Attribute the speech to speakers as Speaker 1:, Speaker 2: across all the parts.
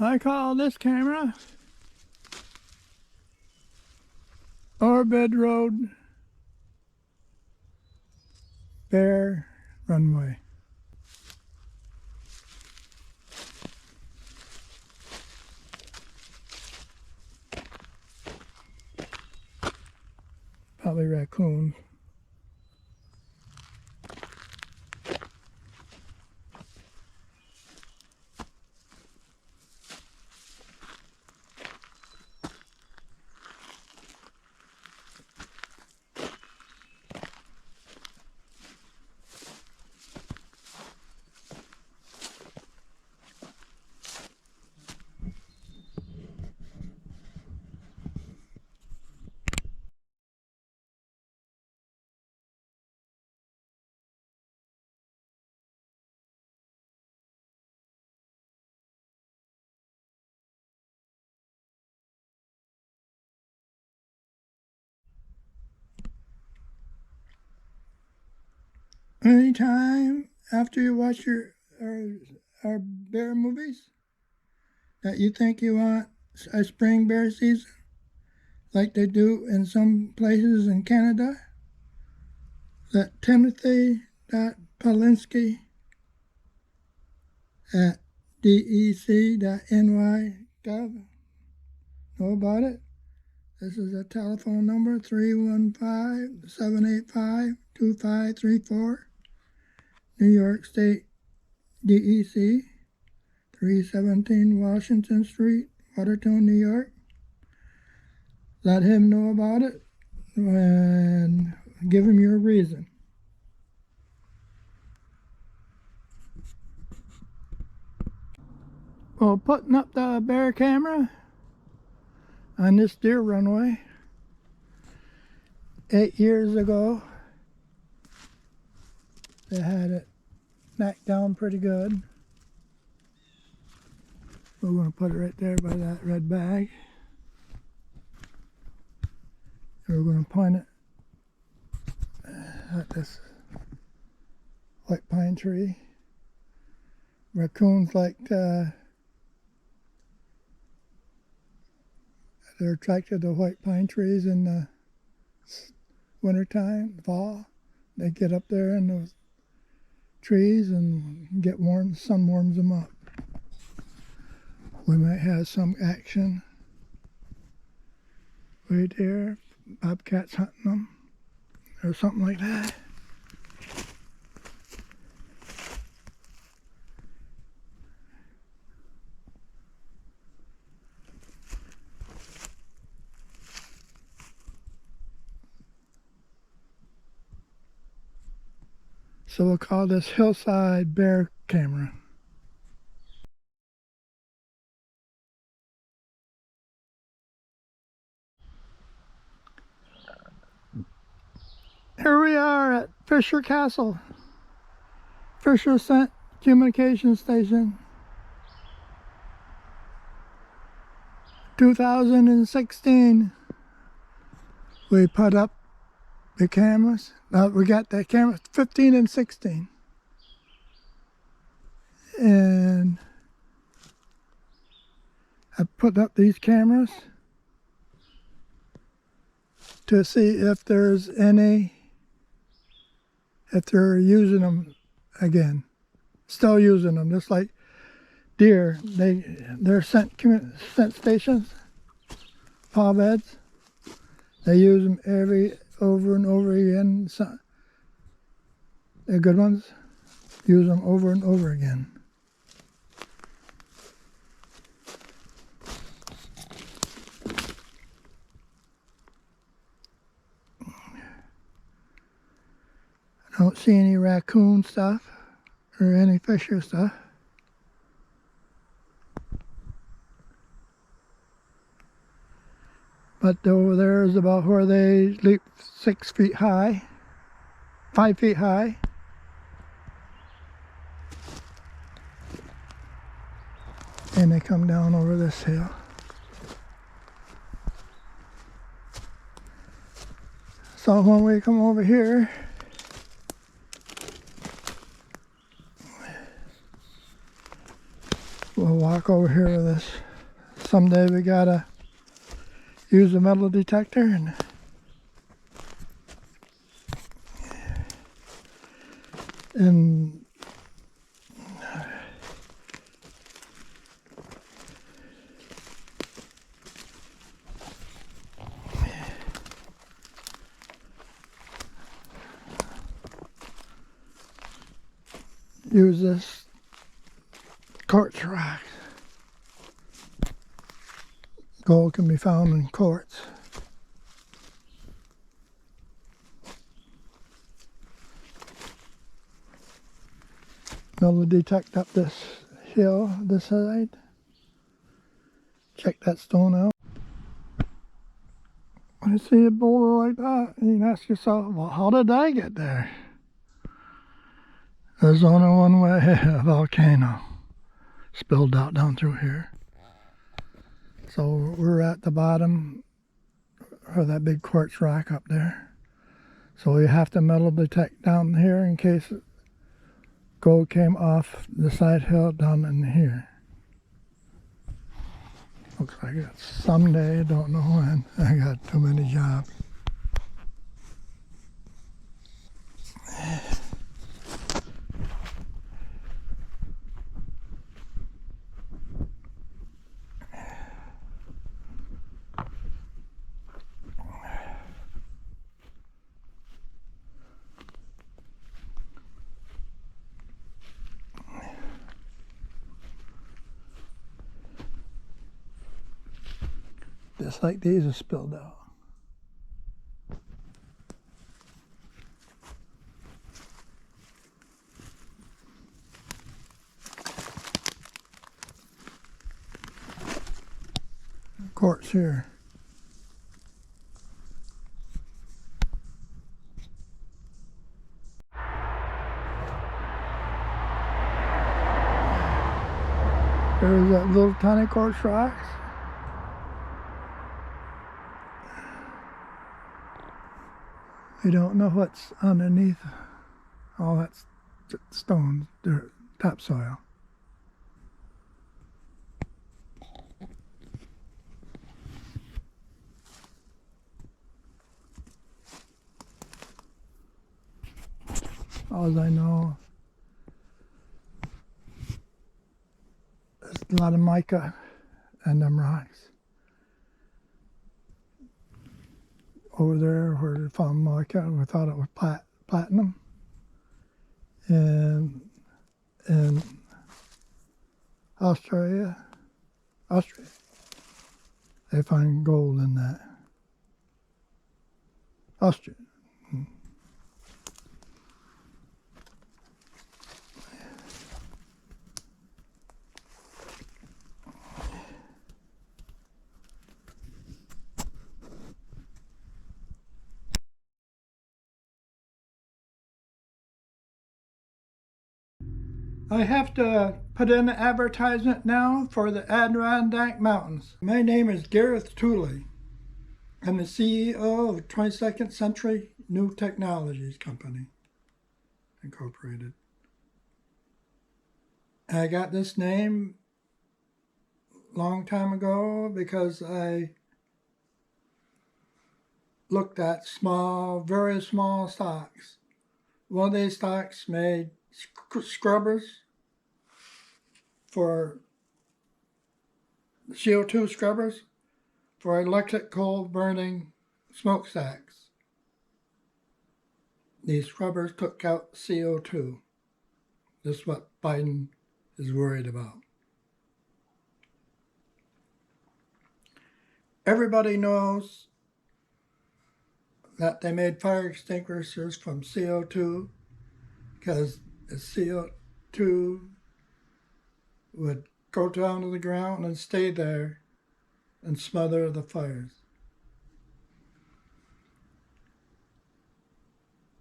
Speaker 1: I call this camera Orbit Road Bear Runway. Probably raccoons. Anytime after you watch our bear movies that you think you want a spring bear season, like they do in some places in Canada, let Timothy.Polinsky at dec.ny.gov know about it. This is a telephone number, 315-785-2534, New York State DEC, 317 Washington Street, Watertown, New York. Let him know about it and give him your reason. Well, putting up the bear camera on this deer runway 8 years ago, they had it knocked down pretty good. We're going to put it right there by that red bag. And we're going to point it at this white pine tree. Raccoons like they're attracted to white pine trees in the wintertime, fall. They get up there in those trees and get warm. The sun warms them up. We might have some action right there. Bobcats hunting them or something like that. So we'll call this Hillside Bear Camera. Here we are at Fisher Castle, Fisher Scent Communication Station, 2016. We put up the cameras. We got the cameras 15 and 16. And I put up these cameras to see if there's any, if they're using them again. Still using them, just like deer. They're scent stations, paw beds. They use them over and over again. So, they're good ones. Use them over and over again. I don't see any raccoon stuff or any fisher stuff. But over there is about where they leap 6 feet high, 5 feet high. And they come down over this hill. So when we come over here, we'll walk luck over here with this. Someday we gotta use a metal detector and use this quartz rock. Gold can be found in quartz. Metal detect up this hill, this side. Check that stone out. When you see a boulder like that, you can ask yourself, well, how did I get there? There's only one way: a volcano spilled out down through here. So we're at the bottom of that big quartz rock up there. So we have to metal detect down here in case gold came off the side hill down in here. Looks like it's someday, don't know when. I got too many jobs. Just like these are spilled out. Quartz here. There's that little tiny quartz rocks. We don't know what's underneath all that stone, dirt, topsoil. All I know, there's a lot of mica and them rocks. Over there where we found mica, we thought it was platinum. And in Austria, they find gold in that. Austria. I have to put in an advertisement now for the Adirondack Mountains. My name is Gareth Tooley. I'm the CEO of 22nd Century New Technologies Company, Incorporated. I got this name a long time ago because I looked at small, very small stocks. One of these stocks made scrubbers for CO2 scrubbers for electric coal burning smokestacks. These scrubbers took out CO2. This is what Biden is worried about. Everybody knows that they made fire extinguishers from CO2 because the CO2 would go down to the ground and stay there and smother the fires.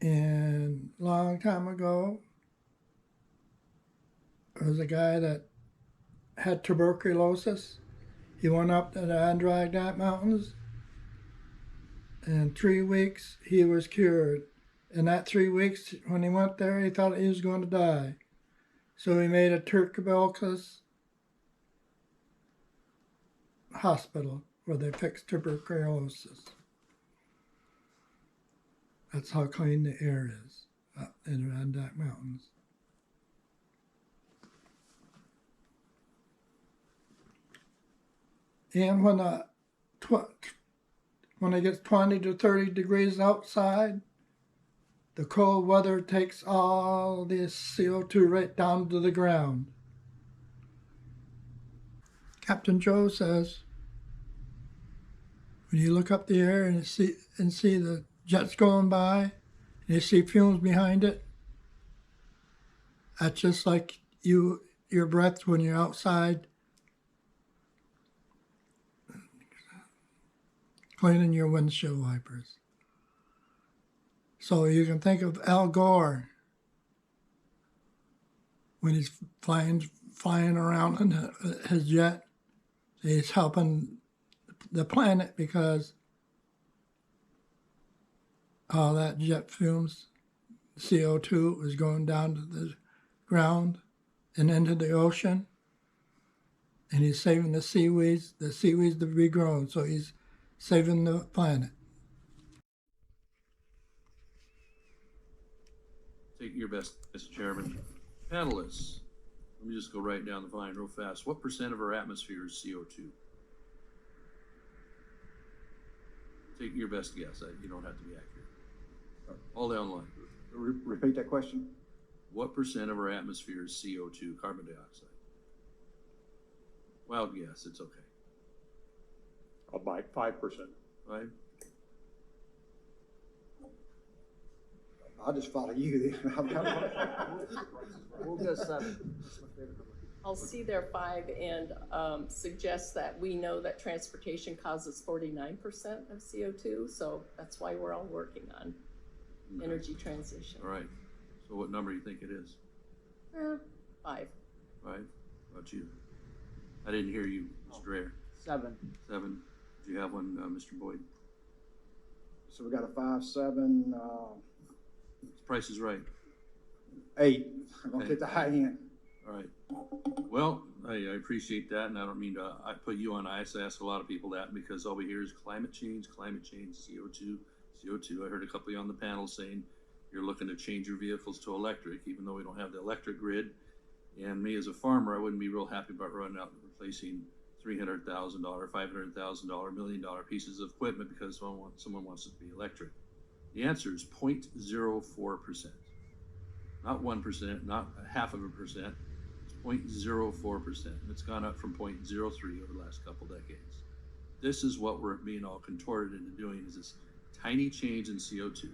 Speaker 1: And a long time ago, there was a guy that had tuberculosis. He went up to the Adirondack Mountains. In 3 weeks, he was cured. In that 3 weeks, when he went there, he thought he was going to die. So he made a tuberculosis hospital where they fix tuberculosis. That's how clean the air is up in the Adirondack Mountains. And when it gets 20 to 30 degrees outside, the cold weather takes all this CO2 right down to the ground. Captain Joe says, when you look up the air and see the jets going by, and you see fumes behind it, that's just like your breath when you're outside cleaning your windshield wipers. So you can think of Al Gore when he's flying around in his jet. He's helping the planet because all that jet fumes, CO2, is going down to the ground and into the ocean. And he's saving the seaweeds to be grown. So he's saving the planet.
Speaker 2: Take your best, Mr. Chairman. Panelists, let me just go right down the line real fast. What % of our atmosphere is CO2? Take your best guess. You don't have to be accurate. All down the line.
Speaker 3: Repeat that question.
Speaker 2: What % of our atmosphere is CO2, carbon dioxide? Wild guess, it's okay.
Speaker 3: About 5%.
Speaker 2: Right?
Speaker 3: I'll just follow you.
Speaker 4: We'll go 7.
Speaker 5: I'll see their 5 and suggest that we know that transportation causes 49% of CO2, so that's why we're all working on energy transition.
Speaker 2: All right. So what number do you think it is?
Speaker 5: 5.
Speaker 2: Right? How about you? I didn't hear you, Mr. Dreher.
Speaker 4: 7.
Speaker 2: 7. Do you have one, Mr. Boyd?
Speaker 3: So we got a 5, 7,
Speaker 2: Price is right.
Speaker 3: 8. I'm gonna
Speaker 2: Okay.
Speaker 3: get the high end.
Speaker 2: All right. Well, I appreciate that, and I don't mean to put you on ice. I ask a lot of people that because all we hear is climate change, CO2, CO2. I heard a couple of you on the panel saying you're looking to change your vehicles to electric, even though we don't have the electric grid. And me as a farmer, I wouldn't be real happy about running out and replacing $300,000, $500,000, $1 million pieces of equipment because someone wants it to be electric. The answer is 0.04%. Not 1%, not a half of a percent. It's 0.04%. It's gone up from 0.03 over the last couple decades. This is what we're being all contorted into doing, is this tiny change in CO2.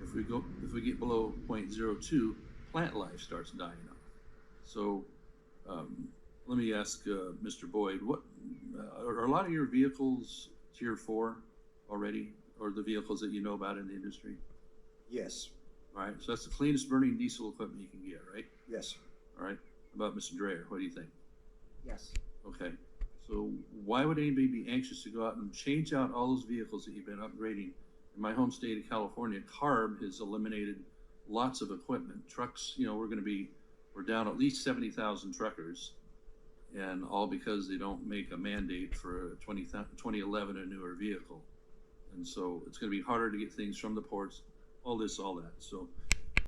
Speaker 2: If we get below 0.02, plant life starts dying off. So let me ask Mr. Boyd, what are a lot of your vehicles Tier 4 already, or the vehicles that you know about in the industry?
Speaker 3: Yes.
Speaker 2: All right, so that's the cleanest burning diesel equipment you can get, right?
Speaker 3: Yes.
Speaker 2: All right. How about Mr. Dreher? What do you think?
Speaker 4: Yes.
Speaker 2: Okay. So why would anybody be anxious to go out and change out all those vehicles that you've been upgrading? In my home state of California, CARB has eliminated lots of equipment. Trucks, we're down at least 70,000 truckers, and all because they don't make a mandate for a 2011 or newer vehicle. And so it's going to be harder to get things from the ports, all that. So